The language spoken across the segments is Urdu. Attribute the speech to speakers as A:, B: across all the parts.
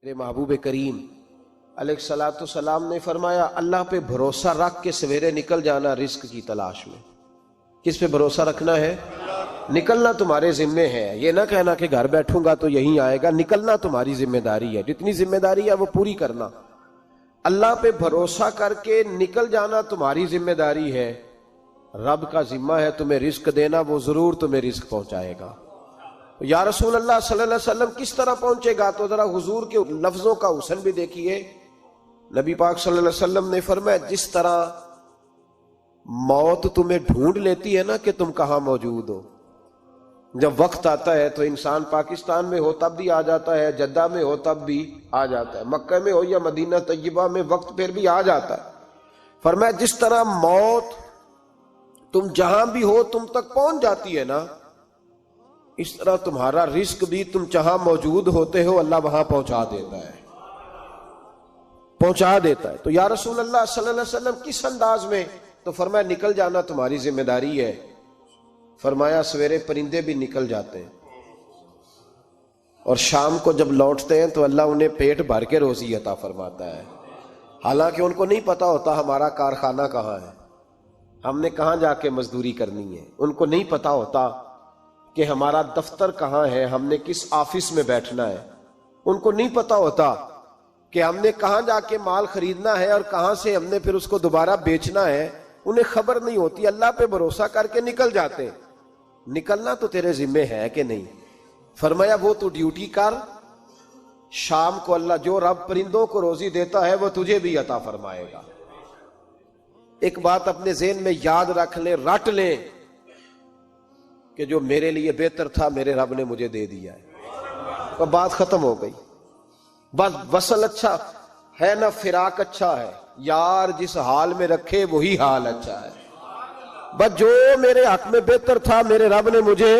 A: میرے محبوب کریم علیہ الصلوۃ والسلام نے فرمایا اللہ پہ بھروسہ رکھ کے سویرے نکل جانا رزق کی تلاش میں۔ کس پہ بھروسہ رکھنا ہے؟ نکلنا تمہارے ذمے ہے، یہ نہ کہنا کہ گھر بیٹھوں گا تو یہیں آئے گا، نکلنا تمہاری ذمہ داری ہے، جتنی ذمہ داری ہے وہ پوری کرنا۔ اللہ پہ بھروسہ کر کے نکل جانا تمہاری ذمہ داری ہے، رب کا ذمہ ہے تمہیں رزق دینا، وہ ضرور تمہیں رزق پہنچائے گا۔ یا رسول اللہ صلی اللہ علیہ وسلم کس طرح پہنچے گا؟ تو ذرا حضور کے لفظوں کا حسن بھی دیکھیے۔ نبی پاک صلی اللہ علیہ وسلم نے فرمایا جس طرح موت تمہیں ڈھونڈ لیتی ہے نا کہ تم کہاں موجود ہو، جب وقت آتا ہے تو انسان پاکستان میں ہو تب بھی آ جاتا ہے، جدہ میں ہو تب بھی آ جاتا ہے، مکہ میں ہو یا مدینہ طیبہ میں وقت پھر بھی آ جاتا ہے۔ فرمایا جس طرح موت تم جہاں بھی ہو تم تک پہنچ جاتی ہے نا، اس طرح تمہارا رزق بھی تم جہاں موجود ہوتے ہو اللہ وہاں پہنچا دیتا ہے، پہنچا دیتا ہے۔ تو یا رسول اللہ صلی اللہ علیہ وسلم کس انداز میں؟ تو فرمایا نکل جانا تمہاری ذمہ داری ہے۔ فرمایا سویرے پرندے بھی نکل جاتے ہیں اور شام کو جب لوٹتے ہیں تو اللہ انہیں پیٹ بھر کے روزی عطا فرماتا ہے، حالانکہ ان کو نہیں پتا ہوتا ہمارا کارخانہ کہاں ہے، ہم نے کہاں جا کے مزدوری کرنی ہے، ان کو نہیں پتا ہوتا کہ ہمارا دفتر کہاں ہے، ہم نے کس آفس میں بیٹھنا ہے، ان کو نہیں پتا ہوتا کہ ہم نے کہاں جا کے مال خریدنا ہے اور کہاں سے ہم نے پھر اس کو دوبارہ بیچنا ہے، انہیں خبر نہیں ہوتی۔ اللہ پہ بھروسہ کر کے نکل جاتے ہیں۔ نکلنا تو تیرے ذمہ ہے کہ نہیں؟ فرمایا وہ تو ڈیوٹی کر، شام کو اللہ جو رب پرندوں کو روزی دیتا ہے وہ تجھے بھی عطا فرمائے گا۔ ایک بات اپنے ذہن میں یاد رکھ لیں، رٹ لیں کہ جو میرے لیے بہتر تھا میرے رب نے مجھے دے دیا ہے، تو بات ختم ہو گئی۔ بس وصل اچھا ہے نہ فراق اچھا ہے، یار جس حال میں رکھے وہی حال اچھا ہے۔ بس جو میرے حق میں بہتر تھا میرے رب نے مجھے،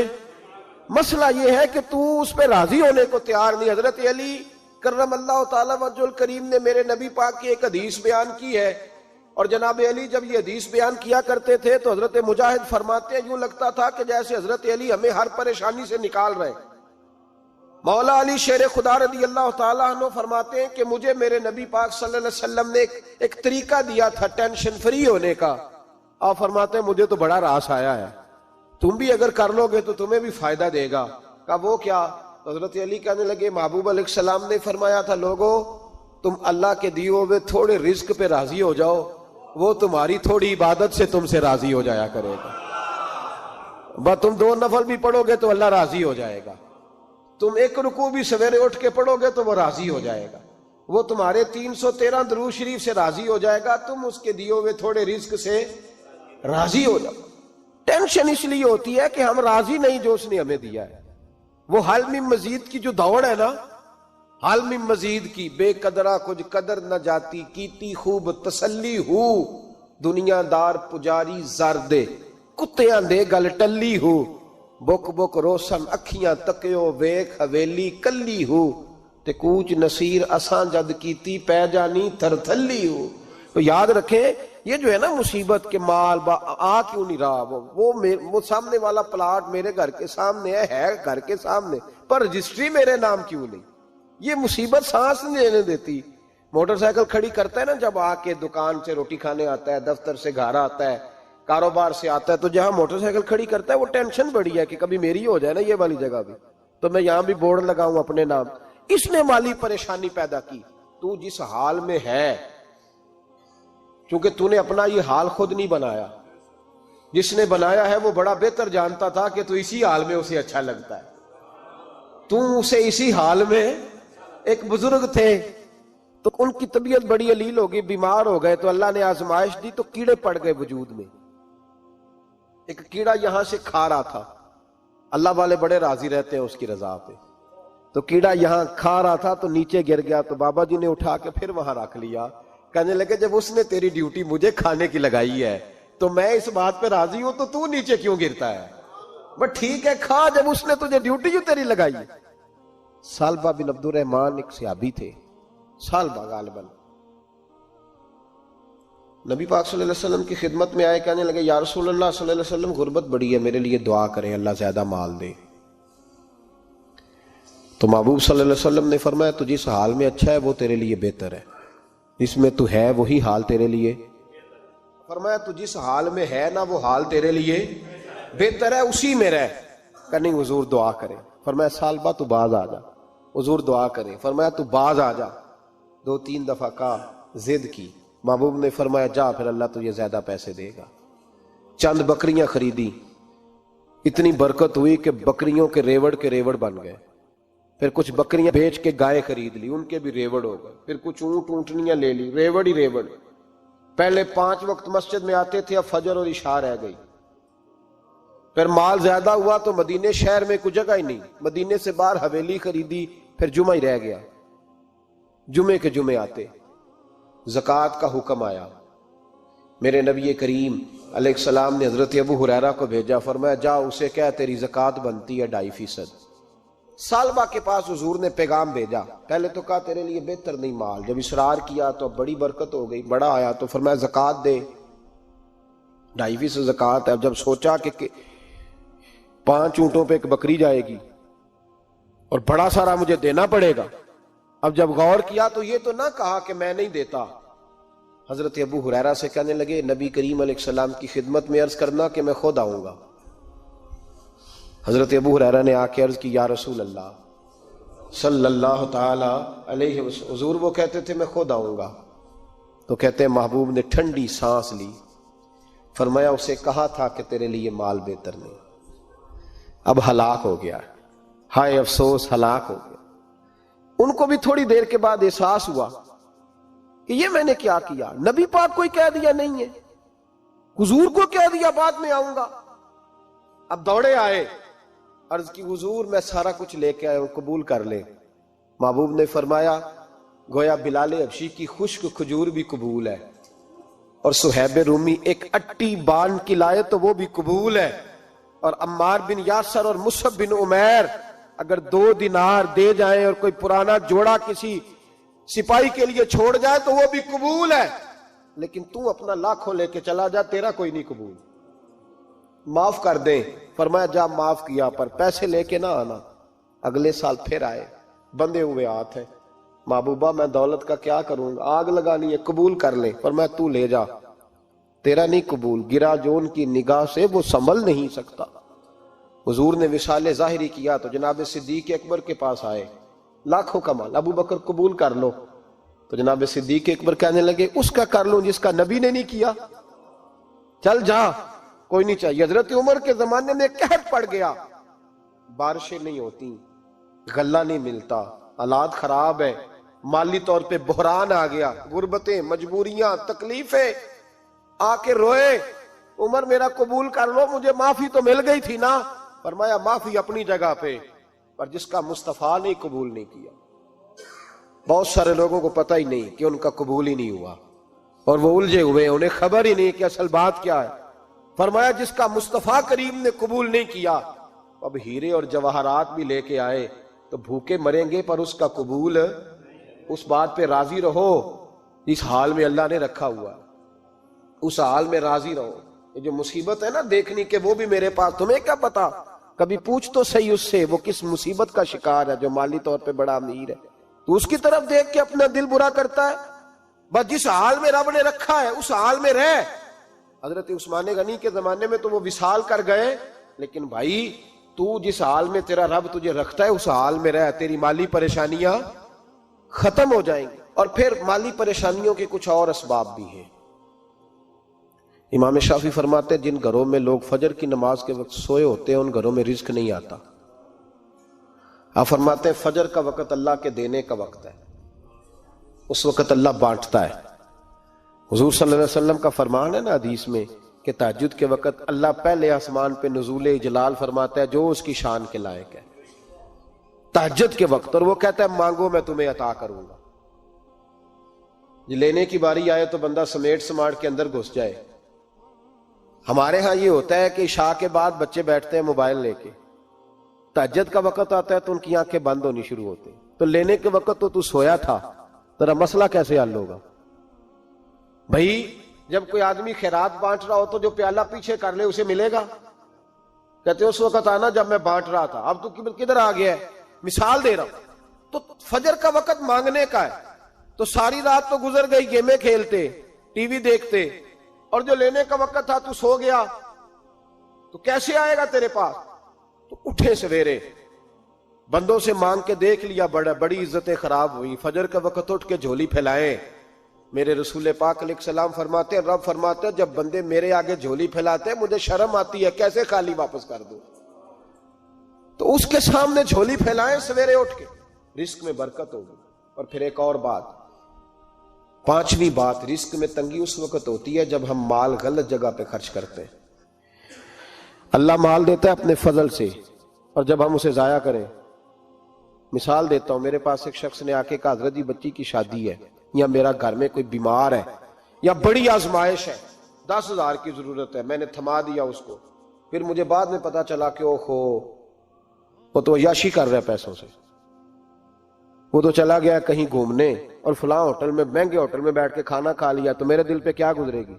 A: مسئلہ یہ ہے کہ تو اس پہ راضی ہونے کو تیار نہیں۔ حضرت علی کرم اللہ تعالی وجہ الکریم نے میرے نبی پاک کی ایک حدیث بیان کی ہے، اور جناب علی جب یہ حدیث بیان کیا کرتے تھے تو حضرت مجاہد فرماتے ہیں یوں لگتا تھا کہ جیسے حضرت علی ہمیں ہر پریشانی سے نکال رہے ہیں۔ مولا علی شیر خدا رضی اللہ تعالیٰ عنہ فرماتے ہیں کہ مجھے میرے نبی پاک صلی اللہ علیہ وسلم نے ایک طریقہ دیا تھا ٹینشن فری ہونے کا۔ آپ فرماتے ہیں مجھے تو بڑا راس آیا ہے، تم بھی اگر کر لو گے تو تمہیں بھی فائدہ دے گا۔ کہا وہ کیا؟ حضرت علی کہنے لگے محبوب علیہ السلام نے فرمایا تھا لوگو تم اللہ کے دیے ہوئے تھوڑے رزق پہ راضی ہو جاؤ، وہ تمہاری تھوڑی عبادت سے تم سے راضی ہو جایا کرے گا۔ بس تم 2 نفل بھی پڑھو گے تو اللہ راضی ہو جائے گا، تم 1 رکوع بھی سویرے اٹھ کے پڑھو گے تو وہ راضی ہو جائے گا، وہ تمہارے 313 درود شریف سے راضی ہو جائے گا، تم اس کے دیے ہوئے تھوڑے رزق سے راضی ہو جاؤ۔ ٹینشن اس لیے ہوتی ہے کہ ہم راضی نہیں جو اس نے ہمیں دیا ہے۔ وہ حل میں مزید کی جو دوڑ ہے نا، حل میں مزید کی، بے قدرہ کچھ قدر نہ جاتی، کیتی خوب تسلی ہو، دنیا دار پجاری زر دے، کتیاں دے گل ٹلی ہو، بک بک روشن اکھیاں تکیو ویکھ حویلی کلی ہو، تے کوچ نصیر اساں جد کیتی پہ جانی تھر تھلی ہو۔ تو یاد رکھیں یہ جو ہے نا مصیبت کے مال آ کیوں نہیں رہا، وہ سامنے والا پلاٹ میرے گھر کے سامنے ہے گھر کے سامنے، پر رجسٹری میرے نام کیوں نہیں؟ یہ مصیبت سانس نہیں لینے دیتی۔ موٹر سائیکل کھڑی کرتا ہے نا جب آ کے دکان سے روٹی کھانے آتا ہے، دفتر سے گھر آتا ہے، کاروبار سے آتا ہے، تو جہاں موٹر سائیکل کھڑی کرتا ہے وہ ٹینشن بڑی ہے کہ کبھی میری ہو جائے نا یہ والی جگہ بھی، تو میں یہاں بھی بورڈ لگاؤں اپنے نام۔ اس نے مالی پریشانی پیدا کی۔ تو جس حال میں ہے، چونکہ تو نے اپنا یہ حال خود نہیں بنایا، جس نے بنایا ہے وہ بڑا بہتر جانتا تھا کہ تو اسی حال میں اسے اچھا لگتا ہے، تو اسے اسی حال میں۔ ایک بزرگ تھے تو ان کی طبیعت بڑی علیل ہو گئی، بیمار ہو گئے، تو اللہ نے آزمائش دی تو کیڑے پڑ گئے وجود میں۔ ایک کیڑا یہاں سے کھا رہا تھا، اللہ والے بڑے راضی رہتے ہیں اس کی رضا پہ، تو کیڑا یہاں کھا رہا تھا تو نیچے گر گیا، تو بابا جی نے اٹھا کے پھر وہاں رکھ لیا، کہنے لگے جب اس نے تیری ڈیوٹی مجھے کھانے کی لگائی ہے تو میں اس بات پہ راضی ہوں، تو نیچے کیوں گرتا ہے؟ بس ٹھیک ہے کھا، جب اس نے تجھے ڈیوٹی جو تیری لگائی ہے۔ سالبہ بن عبد الرحمن ایک صحابی تھے، سالبہ غالباً، نبی پاک صلی اللہ علیہ وسلم کی خدمت میں آئے، کہنے لگے یا رسول اللہ صلی اللہ علیہ وسلم غربت بڑی ہے، میرے لیے دعا کریں اللہ زیادہ مال دے۔ تو تو محبوب صلی اللہ علیہ وسلم نے فرمایا تو جس حال میں اچھا ہے وہ تیرے لیے بہتر ہے، جس میں تو ہے وہی حال تیرے لیے، فرمایا تو جس حال میں ہے نا وہ حال تیرے لیے بہتر ہے، اسی میں رہ۔ کہ نہیں حضور دعا کرے، فرمایا سال بعد تو باز آ جا، حضور دعا کرے، فرمایا تو باز آ جا، 2-3 دفعہ کہا، ضد کی، محبوب نے فرمایا جا پھر اللہ تجھے زیادہ پیسے دے گا۔ چند بکریاں خریدی، اتنی برکت ہوئی کہ بکریوں کے ریوڑ بن گئے، پھر کچھ بکریاں بیچ کے گائے خرید لی، ان کے بھی ریوڑ ہو گئے، پھر کچھ اونٹ اونٹنیاں لے لی، ریوڑ ہی ریوڑ۔ پہلے 5 وقت مسجد میں آتے تھے، اب فجر اور عشاء رہ گئی۔ پھر مال زیادہ ہوا تو مدینے شہر میں کوئی جگہ ہی نہیں، مدینے سے باہر حویلی خریدی، پھر جمعہ ہی رہ گیا، جمعے کے جمعے آتے۔ زکوٰۃ کا حکم آیا، میرے نبی کریم علیہ السلام نے حضرت ابو ہریرہ کو بھیجا، فرمایا جا اسے کہہ تیری زکوٰۃ بنتی ہے 2.5%۔ سالبہ کے پاس حضور نے پیغام بھیجا، پہلے تو کہا تیرے لیے بہتر نہیں مال، جب اصرار کیا تو بڑی برکت ہو گئی، بڑا آیا تو فرمایا زکوٰۃ دے، 2.5% زکوٰۃ ہے۔ اب جب سوچا کہ 5 اونٹوں پہ ایک بکری جائے گی اور بڑا سارا مجھے دینا پڑے گا، اب جب غور کیا تو یہ تو نہ کہا کہ میں نہیں دیتا۔ حضرت ابو ہریرہ سے کہنے لگے نبی کریم علیہ السلام کی خدمت میں عرض کرنا کہ میں خود آؤں گا۔ حضرت ابو ہریرہ نے آ کے عرض کی یا رسول اللہ صلی اللہ تعالی علیہ وسلم، حضور وہ کہتے تھے میں خود آؤں گا، تو کہتے ہیں محبوب نے ٹھنڈی سانس لی، فرمایا اسے کہا تھا کہ تیرے لیے مال بہتر نہیں، اب ہلاک ہو گیا، ہائے افسوس ہلاک ہو گیا۔ ان کو بھی تھوڑی دیر کے بعد احساس ہوا کہ یہ میں نے کیا کیا، نبی پاک کو ہی کہہ دیا نہیں ہے، حضور کو کہہ دیا بعد میں آؤں گا۔ اب دوڑے آئے، عرض کی حضور میں سارا کچھ لے کے آیا ہوں، قبول کر لیں۔ محبوب نے فرمایا گویا بلال حبشی کی خشک کھجور بھی قبول ہے، اور صہیب رومی ایک اٹی بان کی لائے تو وہ بھی قبول ہے، اور عمار بن یاسر اور مصعب بن عمیر اگر 2 دینار دے جائیں اور کوئی پرانا جوڑا کسی سپاہی کے لیے چھوڑ جائے تو وہ بھی قبول ہے، لیکن تو اپنا لاکھوں لے کے چلا جا، تیرا کوئی نہیں قبول، معاف کر دیں۔ فرمایا جا معاف کیا، پر پیسے لے کے نہ آنا۔ اگلے سال پھر آئے، بندھے ہوئے ہاتھ ہیں، محبوبہ میں دولت کا کیا کروں گا، آگ لگانی ہے، قبول کر لیں۔ فرمایا تو لے جا، تیرا نہیں قبول، گرا جو ان کی نگاہ سے وہ سنبھل نہیں سکتا۔ حضور نے وصال ظاہری کیا تو جناب صدیق اکبر کے پاس آئے، لاکھوں کا مال، ابو بکر قبول کر لو، تو جناب صدیق اکبر کہنے لگے اس کا کر لوں جس کا نبی نے نہیں کیا، چل جا کوئی نہیں چاہیے۔ حضرت عمر کے زمانے میں قحط پڑ گیا، بارشیں نہیں ہوتی، غلہ نہیں ملتا، حالات خراب ہے، مالی طور پہ بحران آ گیا، غربتیں، مجبوریاں، تکلیفیں، آ کے روئے، عمر میرا قبول کر لو، مجھے معافی تو مل گئی تھی نا۔ فرمایا معافی اپنی جگہ پہ، پر جس کا مصطفیٰ نے قبول نہیں کیا۔ بہت سارے لوگوں کو پتہ ہی نہیں کہ ان کا قبول ہی نہیں ہوا، اور وہ الجھے ہوئے، انہیں خبر ہی نہیں کہ اصل بات کیا ہے۔ فرمایا جس کا مصطفیٰ کریم نے قبول نہیں کیا، اب ہیرے اور جواہرات بھی لے کے آئے تو بھوکے مریں گے، پر اس کا قبول، اس بات پہ راضی رہو اس حال میں اللہ نے رکھا ہوا، اس حال میں راضی رہو۔ یہ جو مصیبت ہے نا دیکھنی کہ وہ بھی میرے پاس، تمہیں کیا پتا، کبھی پوچھ تو صحیح اس سے وہ کس مصیبت کا شکار ہے، جو مالی طور پہ بڑا امیر ہے، تو اس کی طرف دیکھ کے اپنا دل برا کرتا ہے۔ بس جس حال میں رب نے رکھا ہے اس حال میں رہ۔ حضرت عثمان غنی کے زمانے میں تو وہ وصال کر گئے، لیکن بھائی تو جس حال میں تیرا رب تجھے رکھتا ہے اس حال میں رہ، تیری مالی پریشانیاں ختم ہو جائیں گی۔ اور پھر مالی پریشانیوں کے کچھ اور اسباب بھی ہیں۔ امام شافعی فرماتے ہیں جن گھروں میں لوگ فجر کی نماز کے وقت سوئے ہوتے ہیں ان گھروں میں رزق نہیں آتا۔ آپ فرماتے ہیں فجر کا وقت اللہ کے دینے کا وقت ہے، اس وقت اللہ بانٹتا ہے۔ حضور صلی اللہ علیہ وسلم کا فرمان ہے نا حدیث میں کہ تہجد کے وقت اللہ پہلے آسمان پہ نزول اجلال فرماتا ہے جو اس کی شان کے لائق ہے تہجد کے وقت، اور وہ کہتا ہے مانگو میں تمہیں عطا کروں گا۔ لینے کی باری آئے تو بندہ سمیٹ سماٹ کے اندر گھس جائے۔ ہمارے ہاں یہ ہوتا ہے کہ عشاء کے بعد بچے بیٹھتے ہیں موبائل لے کے، تہجد کا وقت آتا ہے تو ان کی آنکھیں بند ہونی شروع ہوتی ہیں، تو لینے کے وقت تو سویا تھا، تیرا مسئلہ کیسے حل ہوگا؟ بھائی جب کوئی آدمی خیرات بانٹ رہا ہو تو جو پیالہ پیچھے کر لے اسے ملے گا؟ کہتے اس وقت آنا جب میں بانٹ رہا تھا، اب تو کدھر آ گیا ہے؟ مثال دے رہا ہوں، تو فجر کا وقت مانگنے کا ہے، تو ساری رات تو گزر گئی گیمیں کھیلتے، ٹی وی دیکھتے، اور جو لینے کا وقت تھا تو سو گیا، تو کیسے آئے گا تیرے پاس؟ تو اٹھے سویرے، بندوں سے مانگ کے دیکھ لیا، بڑی عزتیں خراب ہوئی، فجر کا وقت اٹھ کے جھولی پھیلائیں۔ میرے رسول پاک علیہ السلام فرماتے ہیں، رب فرماتے ہیں جب بندے میرے آگے جھولی پھیلاتے ہیں مجھے شرم آتی ہے، کیسے خالی واپس کر دوں؟ تو اس کے سامنے جھولی پھیلائیں سویرے اٹھ کے، رزق میں برکت ہوگی۔ اور پھر ایک اور بات، پانچویں بات، رزق میں تنگی اس وقت ہوتی ہے جب ہم مال غلط جگہ پہ خرچ کرتے ہیں۔ اللہ مال دیتا ہے اپنے فضل سے، اور جب ہم اسے ضائع کریں، مثال دیتا ہوں، میرے پاس ایک شخص نے آ کے کہا حضرت جی بچی کی شادی ہے، یا میرا گھر میں کوئی بیمار ہے، یا بڑی آزمائش ہے، 10,000 کی ضرورت ہے، میں نے تھما دیا اس کو، پھر مجھے بعد میں پتا چلا کہ اوہو وہ تو عیاشی کر رہا ہے پیسوں سے، وہ تو چلا گیا کہیں گھومنے اور فلاں ہوٹل میں، مہنگے ہوٹل میں بیٹھ کے کھانا کھا لیا، تو میرے دل پہ کیا گزرے گی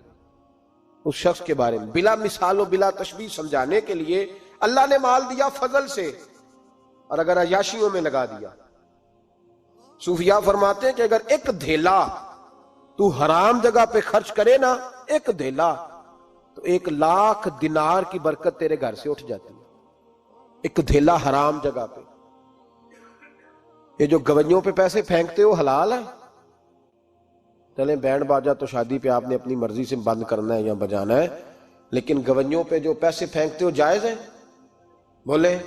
A: اس شخص کے بارے میں؟ بلا مثال و بلا تشبیہ سمجھانے کے لیے اللہ نے مال دیا فضل سے، اور اگر عیاشیوں میں لگا دیا۔ صوفیاء فرماتے ہیں کہ اگر ایک دھیلا تو حرام جگہ پہ خرچ کرے نا، ایک دھیلا، تو 1,00,000 دینار کی برکت تیرے گھر سے اٹھ جاتی ہے، ایک دھیلا حرام جگہ پہ۔ یہ جو گویوں پہ پیسے پھینکتے ہو حلال ہے؟ چلیں بینڈ باجا تو شادی پہ آپ نے اپنی مرضی سے بند کرنا ہے یا بجانا ہے، لیکن گویوں پہ جو پیسے پھینکتے ہو جائز ہے؟ بولے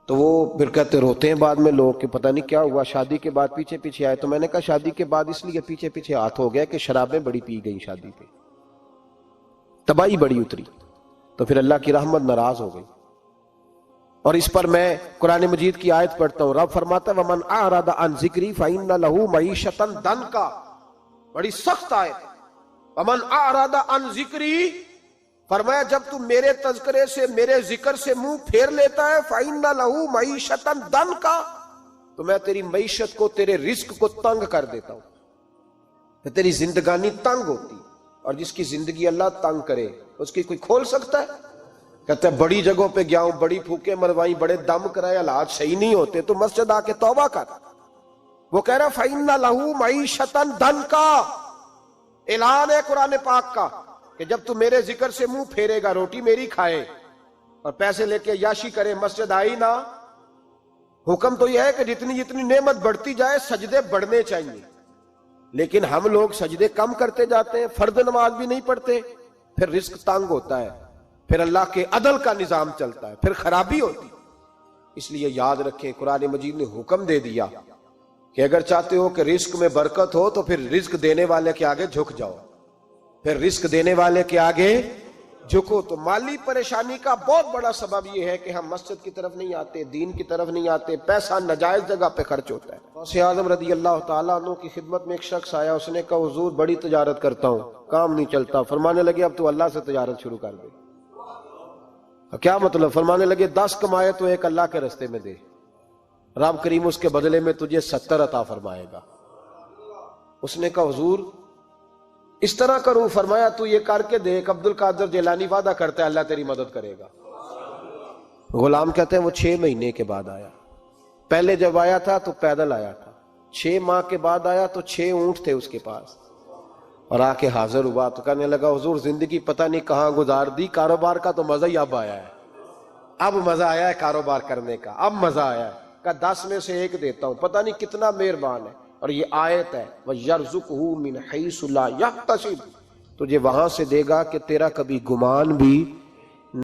A: تو وہ پھر کہتے روتے ہیں بعد میں لوگ کہ پتہ نہیں کیا ہوا، شادی کے بعد پیچھے پیچھے آئے۔ تو میں نے کہا شادی کے بعد اس لیے پیچھے پیچھے ہاتھ ہو گیا کہ شرابیں بڑی پی گئی، شادی پہ تباہی بڑی اتری، تو پھر اللہ کی رحمت ناراض ہو گئی۔ اور اس پر میں قرآن مجید کی آیت پڑھتا ہوں، رب فرماتا ہے وَمَنْ أَعْرَضَ عَنْ ذِكْرِي فَإِنَّ لَهُ مَعِيشَةً ضَنْكًا، بڑی سخت آیت ہے۔ وَمَنْ أَعْرَضَ عَنْ ذِكْرِي، فرمایا جب تو میرے تذکرے سے، میرے ذکر سے منہ پھیر لیتا ہے، فَإِنَّ لَهُ مَعِيشَةً ضَنْكًا، تو میں تیری معیشت کو، تیرے رزق کو تنگ کر دیتا ہوں، کہ تیری زندگانی تنگ ہوتی، اور جس کی زندگی اللہ تنگ کرے اس کی کوئی کھول سکتا ہے؟ کہتا ہے بڑی جگہوں پہ گیا ہوں، بڑی پھوکے مروائی، بڑے دم کرائے، حالات صحیح نہیں ہوتے، تو مسجد آ کے توبہ کر۔ وہ کہہ رہا فَإِنَّ لَهُ مَعِيشَةً ضَنْكًا، اعلان ہے قرآن پاک کا کہ جب تو میرے ذکر سے منہ پھیرے گا، روٹی میری کھائے اور پیسے لے کے عیاشی کرے، مسجد آئی نہ۔ حکم تو یہ ہے کہ جتنی جتنی نعمت بڑھتی جائے سجدے بڑھنے چاہیے، لیکن ہم لوگ سجدے کم کرتے جاتے ہیں، فرض نماز بھی نہیں پڑھتے، پھر رزق تنگ ہوتا ہے، پھر اللہ کے عدل کا نظام چلتا ہے، پھر خرابی ہوتی۔ اس لیے یاد رکھیں قرآن مجید نے حکم دے دیا کہ اگر چاہتے ہو کہ رزق میں برکت ہو تو پھر رزق دینے والے کے آگے جھک جاؤ، پھر رزق دینے والے کے آگے جھکو۔ تو مالی پریشانی کا بہت بڑا سبب یہ ہے کہ ہم مسجد کی طرف نہیں آتے، دین کی طرف نہیں آتے، پیسہ ناجائز جگہ پہ خرچ ہوتا ہے۔ غوث اعظم رضی اللہ تعالیٰ عنہ کی خدمت میں ایک شخص آیا، اس نے کہا حضور بڑی تجارت کرتا ہوں، کام نہیں چلتا۔ فرمانے لگے اب تو اللہ سے تجارت شروع کر دے۔ کیا مطلب؟ فرمانے لگے 10 کمائے تو ایک اللہ کے رستے میں دے، رب کریم اس کے بدلے میں تجھے 70 عطا فرمائے گا۔ اس نے کہا حضور اس طرح کروں؟ فرمایا تو یہ کر کے دیکھ، عبد القادر جیلانی وعدہ کرتا ہے اللہ تیری مدد کرے گا۔ غلام کہتے ہیں وہ 6 مہینے کے بعد آیا، پہلے جب آیا تھا تو پیدل آیا تھا، 6 ماہ کے بعد آیا تو 6 اونٹ تھے اس کے پاس، اور آ کے حاضر ہوا تو کہنے لگا حضور زندگی پتہ نہیں کہاں گزار دی، کاروبار کا تو مزہ ہی اب آیا ہے، اب مزہ آیا ہے کاروبار کرنے کا، اب مزہ آیا ہے۔ کہ 10 میں سے 1 دیتا ہوں، پتہ نہیں کتنا مہربان ہے۔ اور یہ آیت ہے وَيَرْزُقْهُ مِنْ حَيْثُ لَا يَحْتَسِبُ، تجھے وہاں سے دے گا کہ تیرا کبھی گمان بھی